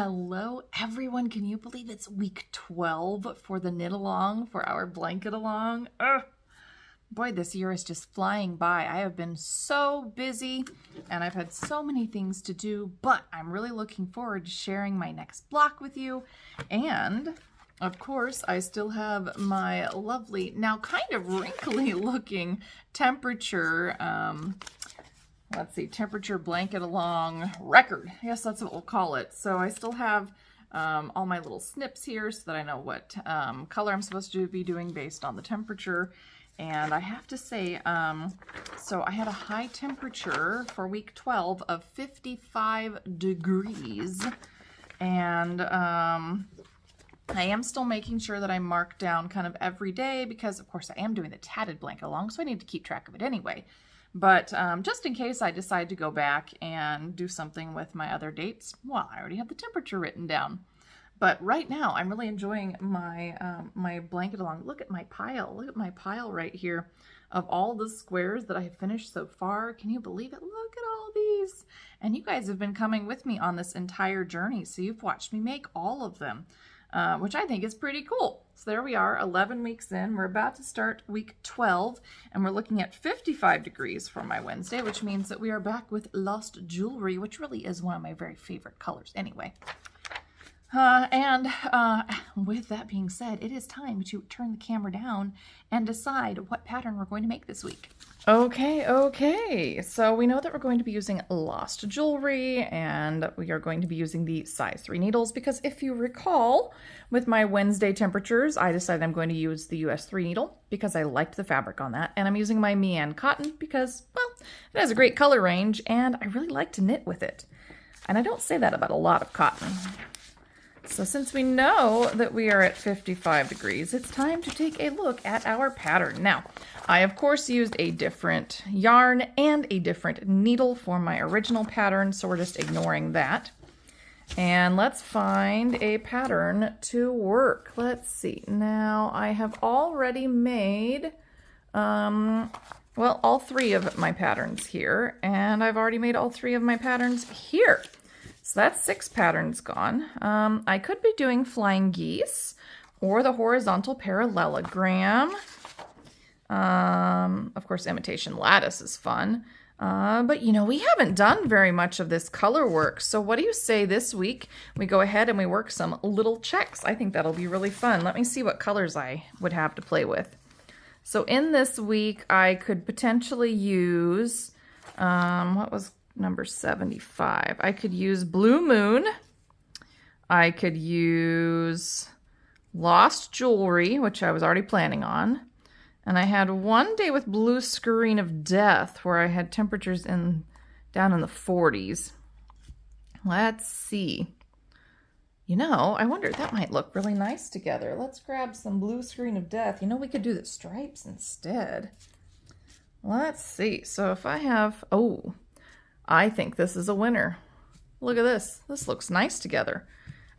Hello, everyone. Can you believe it's week 12 for the knit along, for our blanket along? Ugh. Boy, this year is just flying by. I have been so busy and I've had so many things to do, but I'm really looking forward to sharing my next block with you. And of course, I still have my lovely, now kind of wrinkly looking temperature, let's see, temperature blanket along record. Yes, that's what we'll call it. So I still have all my little snips here so that I know what color I'm supposed to be doing based on the temperature. And I have to say, so I had a high temperature for week 12 of 55 degrees. And I am still making sure that I mark down kind of every day because, of course, I am doing the tatted blanket along, so I need to keep track of it anyway. But just in case I decide to go back and do something with my other dates, well, I already have the temperature written down. But right now, I'm really enjoying my my blanket along. Look at my pile. Look at my pile right here of all the squares that I have finished so far. Can you believe it? Look at all these. And you guys have been coming with me on this entire journey, so you've watched me make all of them, which I think is pretty cool. So there we are, 11 weeks in. We're about to start week 12, and we're looking at 55 degrees for my Wednesday, which means that we are back with Lost Jewelry, which really is one of my very favorite colors anyway. With that being said, it is time to turn the camera down and decide what pattern we're going to make this week. Okay. So we know that we're going to be using Lost Jewelry, and we are going to be using the size 3 needles because if you recall, with my Wednesday temperatures, I decided I'm going to use the US 3 needle because I liked the fabric on that, and I'm using my Mian cotton because, well, it has a great color range, and I really like to knit with it. And I don't say that about a lot of cotton. So since we know that we are at 55 degrees, it's time to take a look at our pattern. Now, I of course used a different yarn and a different needle for my original pattern, so we're just ignoring that. And let's find a pattern to work. Let's see. Now, I have already made, well, all 3 of my patterns here, and I've already made all 3 of my patterns here. So that's 6 patterns gone. I could be doing flying geese or the horizontal parallelogram. Of course, imitation lattice is fun. But you know, we haven't done very much of this color work. So what do you say this week we go ahead and we work some little checks? I think that'll be really fun. Let me see what colors I would have to play with. So in this week, I could potentially use, what was number 75. I could use Blue Moon. I could use Lost Jewelry, which I was already planning on. And I had one day with Blue Screen of Death where I had temperatures down in the 40s. Let's see. You know, I wonder, that might look really nice together. Let's grab some Blue Screen of Death. You know, we could do the stripes instead. Let's see. So if I have, oh, I think this is a winner. Look at this. This looks nice together.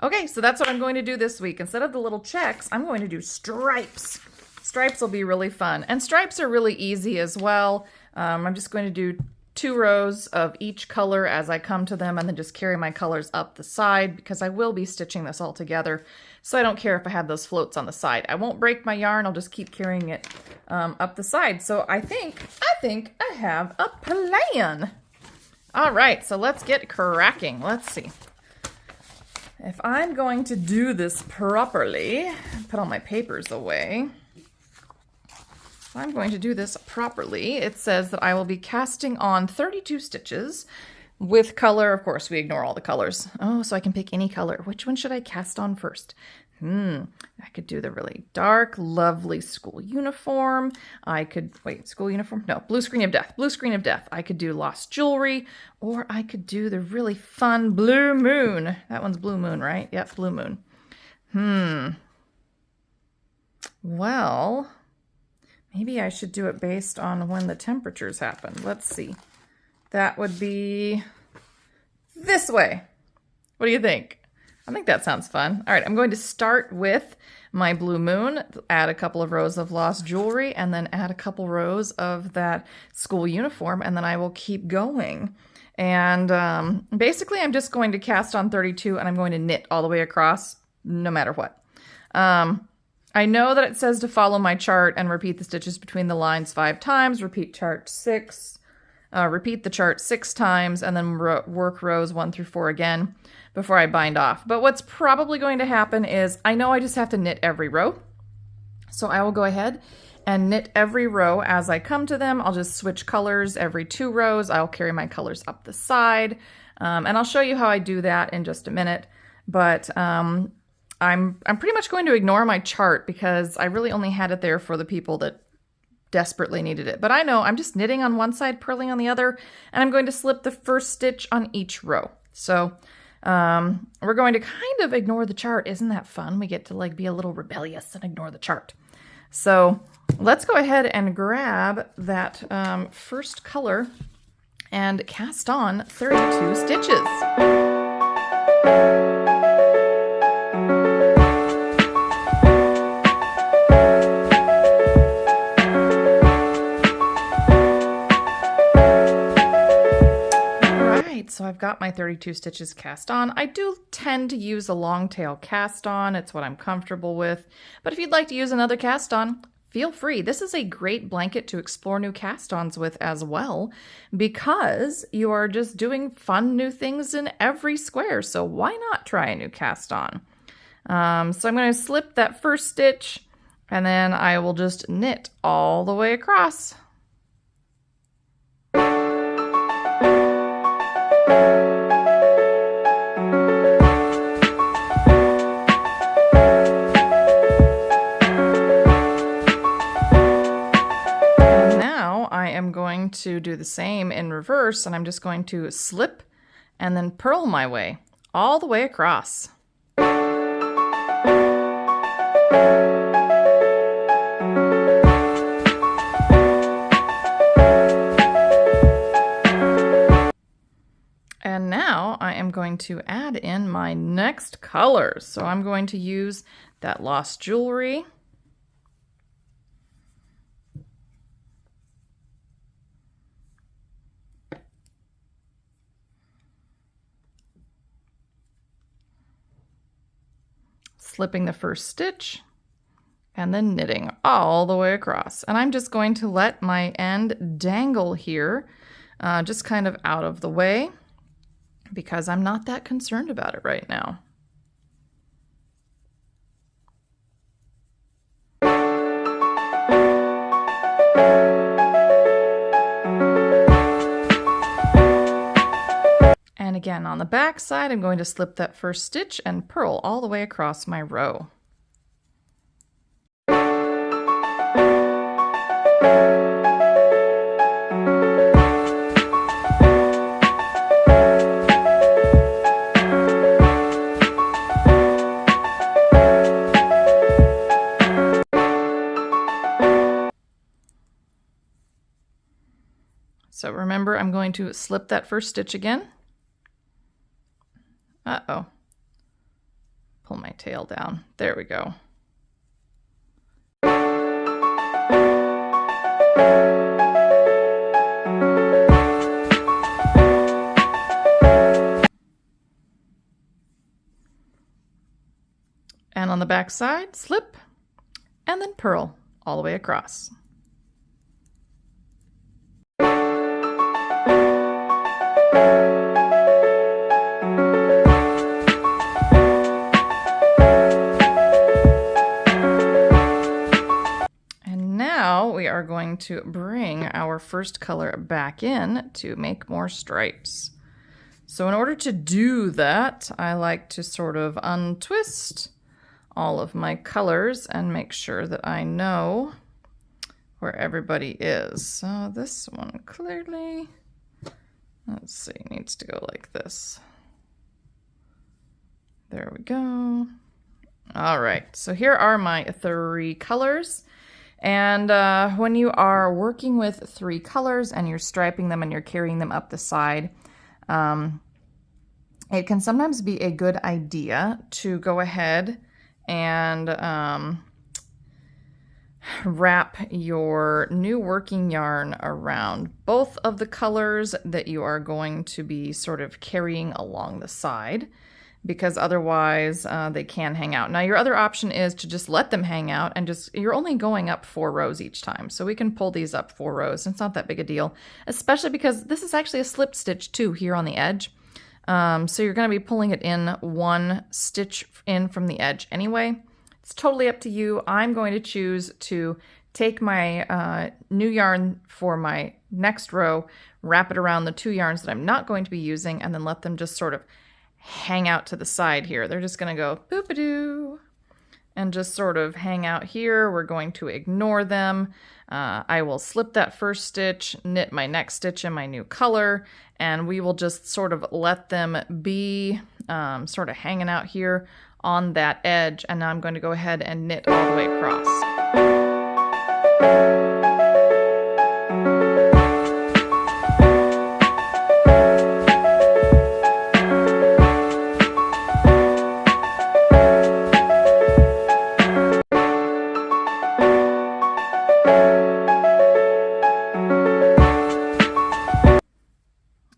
Okay, so that's what I'm going to do this week. Instead of the little checks, I'm going to do stripes. Stripes will be really fun. And stripes are really easy as well. I'm just going to do 2 rows of each color as I come to them and then just carry my colors up the side because I will be stitching this all together. So I don't care if I have those floats on the side. I won't break my yarn. I'll just keep carrying it up the side. So I think I have a plan. All right, so let's get cracking. Let's see. If I'm going to do this properly, put all my papers away. If I'm going to do this properly, it says that I will be casting on 32 stitches with color. Of course, we ignore all the colors. Oh, so I can pick any color. Which one should I cast on first? I could do the really dark, lovely school uniform. I could, wait, school uniform? No, Blue Screen of Death. Blue Screen of Death. I could do Lost Jewelry, or I could do the really fun Blue Moon. That one's Blue Moon, right? Yep, Blue Moon. Well, maybe I should do it based on when the temperatures happen. Let's see. That would be this way. What do you think? I think that sounds fun. All right, I'm going to start with my Blue Moon, add a couple of rows of Lost Jewelry, and then add a couple rows of that school uniform, and then I will keep going. And basically I'm just going to cast on 32 and I'm going to knit all the way across no matter what. I know that it says to follow my chart and repeat the stitches between the lines 5 times, repeat the chart 6 times, and then work rows 1 through 4 again before I bind off. But what's probably going to happen is I know I just have to knit every row. So I will go ahead and knit every row as I come to them. I'll just switch colors every 2 rows. I'll carry my colors up the side. And I'll show you how I do that in just a minute. But I'm pretty much going to ignore my chart because I really only had it there for the people that desperately needed it. But I know I'm just knitting on one side, purling on the other, and I'm going to slip the first stitch on each row. So we're going to kind of ignore the chart. Isn't that fun? We get to like be a little rebellious and ignore the chart. So let's go ahead and grab that first color and cast on 32 stitches. So I've got my 32 stitches cast on. I do tend to use a long tail cast on. It's what I'm comfortable with. But if you'd like to use another cast on, feel free. This is a great blanket to explore new cast ons with as well, because you are just doing fun new things in every square. So why not try a new cast on? So I'm going to slip that first stitch and then I will just knit all the way across. To do the same in reverse, and I'm just going to slip and then purl my way all the way across. And now I am going to add in my next colors. So I'm going to use that Lost Jewelry. Slipping the first stitch and then knitting all the way across. And I'm just going to let my end dangle here, just kind of out of the way, because I'm not that concerned about it right now. And again, on the back side, I'm going to slip that first stitch and purl all the way across my row. So remember, I'm going to slip that first stitch again. Uh-oh. Pull my tail down. There we go. And on the back side, slip and then purl all the way across. We are going to bring our first color back in to make more stripes. So in order to do that, I like to sort of untwist all of my colors and make sure that I know where everybody is. So this one clearly, let's see, needs to go like this. There we go. All right, so here are my 3 colors. And when you are working with 3 colors and you're striping them and you're carrying them up the side, it can sometimes be a good idea to go ahead and wrap your new working yarn around both of the colors that you are going to be sort of carrying along the side, because otherwise they can hang out. Now your other option is to just let them hang out and you're only going up 4 rows each time. So we can pull these up 4 rows. It's not that big a deal, especially because this is actually a slip stitch too here on the edge. So you're going to be pulling it in 1 stitch in from the edge anyway. It's totally up to you. I'm going to choose to take my new yarn for my next row, wrap it around the 2 yarns that I'm not going to be using, and then let them just sort of hang out to the side here. They're just going to go boop-a-doo and just sort of hang out here. We're going to ignore them. I will slip that first stitch, knit my next stitch in my new color, and we will just sort of let them be sort of hanging out here on that edge. And now I'm going to go ahead and knit all the way across.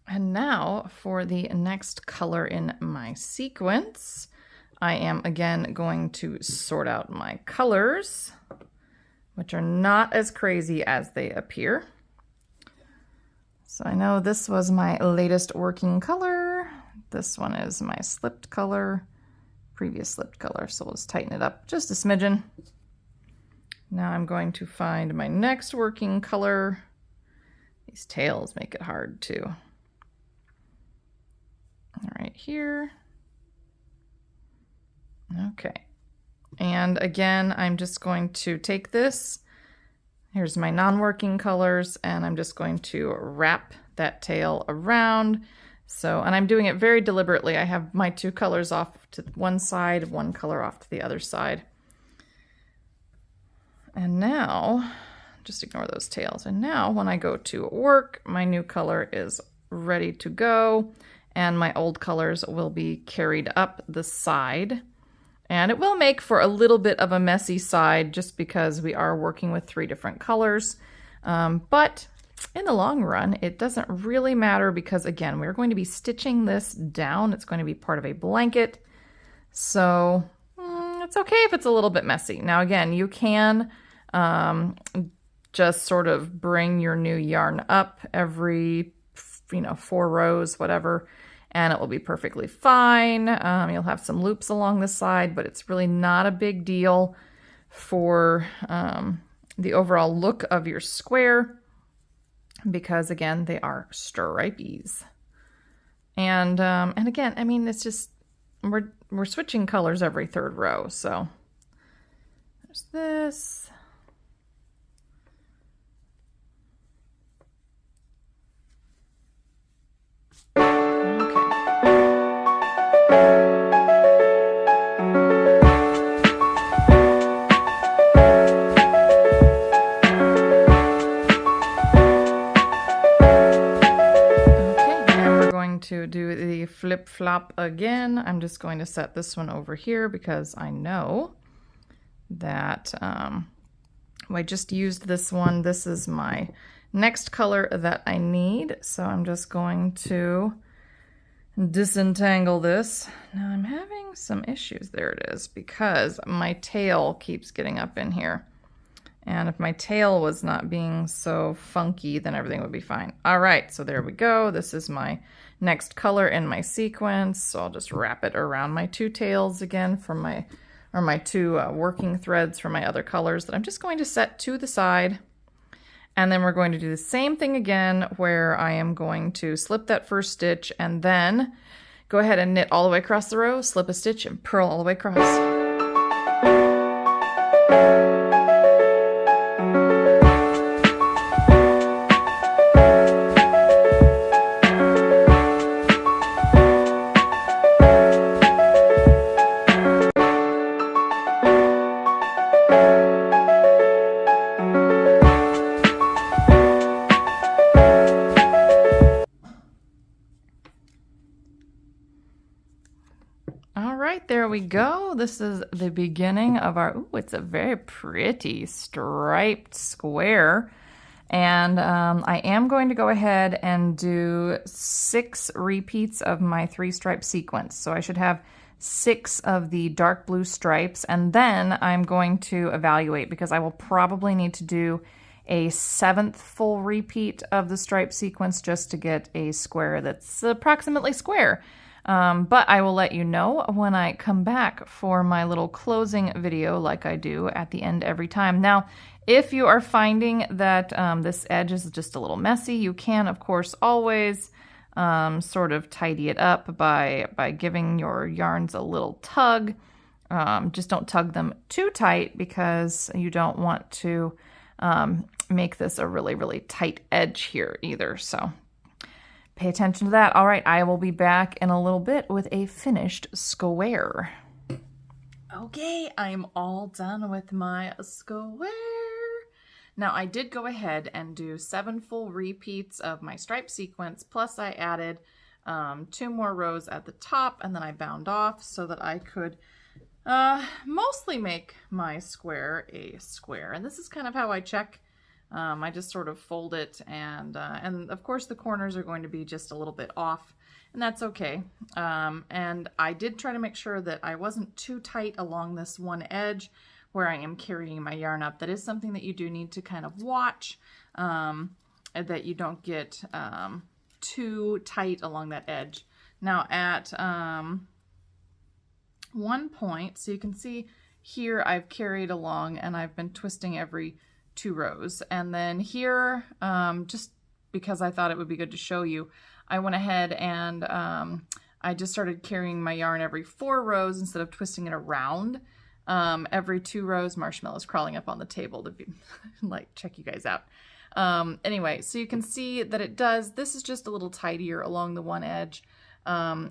And now for the next color in my sequence, I am again going to sort out my colors, which are not as crazy as they appear. So I know this was my latest working color. This one is my slipped color, previous slipped color. So let's tighten it up just a smidgen. Now I'm going to find my next working color. These tails make it hard too. All right, here. Okay, and again, I'm just going to take this, here's my non-working colors, and I'm just going to wrap that tail around. So, and I'm doing it very deliberately. I have my 2 colors off to one side, 1 color off to the other side. And now, just ignore those tails. And now when I go to work, my new color is ready to go, and my old colors will be carried up the side. And it will make for a little bit of a messy side just because we are working with 3 different colors. But in the long run, it doesn't really matter because, again, we're going to be stitching this down. It's going to be part of a blanket. So it's okay if it's a little bit messy. Now, again, you can just sort of bring your new yarn up every, 4 rows, whatever, and it will be perfectly fine. You'll have some loops along the side, but it's really not a big deal for the overall look of your square because, again, they are stripies. And again, I mean, it's just, we're switching colors every 3rd row. So there's this. To do the flip flop again. I'm just going to set this one over here because I know that I just used this one. This is my next color that I need. So I'm just going to disentangle this. Now I'm having some issues. There it is, because my tail keeps getting up in here. And if my tail was not being so funky, then everything would be fine. All right, so there we go. This is my next color in my sequence. So I'll just wrap it around my 2 tails again from my 2 working threads for my other colors that I'm just going to set to the side. And then we're going to do the same thing again where I am going to slip that first stitch and then go ahead and knit all the way across the row, slip a stitch and purl all the way across. right, there we go. This is the beginning of our, ooh, it's a very pretty striped square. And I am going to go ahead and do 6 repeats of my 3-stripe sequence. So I should have 6 of the dark blue stripes, and then I'm going to evaluate because I will probably need to do a 7th full repeat of the stripe sequence just to get a square that's approximately square. But I will let you know when I come back for my little closing video like I do at the end every time. Now, if you are finding that this edge is just a little messy, you can, of course, always sort of tidy it up by giving your yarns a little tug. Just don't tug them too tight because you don't want to make this a really, really tight edge here either. So pay attention to that. All right, I will be back in a little bit with a finished square. Okay, I'm all done with my square. Now, I did go ahead and do 7 full repeats of my stripe sequence, plus I added 2 more rows at the top, and then I bound off so that I could mostly make my square a square. And this is kind of how I check. I just sort of fold it, and of course the corners are going to be just a little bit off, and that's okay. And I did try to make sure that I wasn't too tight along this one edge where I am carrying my yarn up. That is something that you do need to kind of watch, that you don't get too tight along that edge. Now at one point, so you can see here I've carried along and I've been twisting every 2 rows, and then here, just because I thought it would be good to show you, I went ahead and I just started carrying my yarn every 4 rows instead of twisting it around. Every 2 rows. Marshmallow's crawling up on the table to be like, check you guys out. Anyway, so you can see that it does, this is just a little tidier along the one edge.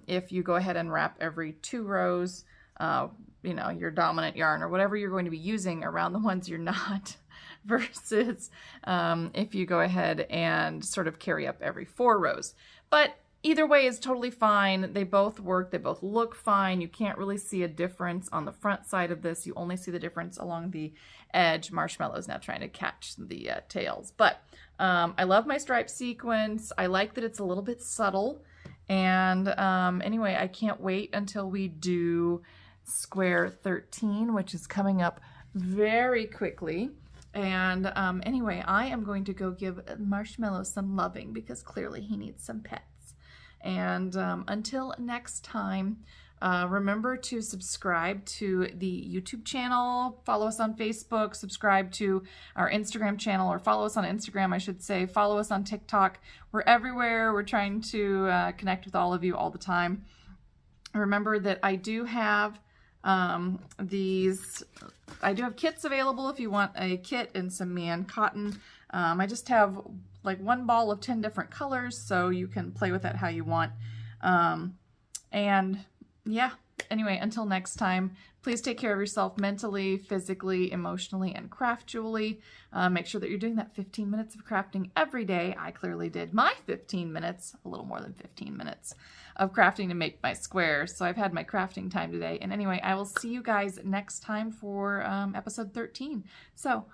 If you go ahead and wrap every 2 rows, you know, your dominant yarn or whatever you're going to be using around the ones you're not, versus if you go ahead and sort of carry up every 4 rows. But either way is totally fine. They both work. They both look fine. You can't really see a difference on the front side of this. You only see the difference along the edge. Marshmallow's now trying to catch the tails. But I love my stripe sequence. I like that it's a little bit subtle. And anyway, I can't wait until we do square 13, which is coming up very quickly. And anyway, I am going to go give Marshmallow some loving because clearly he needs some pets. And until next time, remember to subscribe to the YouTube channel, follow us on Facebook, subscribe to our Instagram channel, or follow us on Instagram, I should say. Follow us on TikTok. We're everywhere. We're trying to connect with all of you all the time. Remember that I do have kits available if you want a kit and some Man cotton. I just have like 1 ball of 10 different colors, so you can play with it how you want. And yeah, anyway, until next time, please take care of yourself mentally, physically, emotionally, and craftually. Make sure that you're doing that 15 minutes of crafting every day. I clearly did my 15 minutes, a little more than 15 minutes of crafting to make my squares. So I've had my crafting time today. And anyway, I will see you guys next time for episode 13. So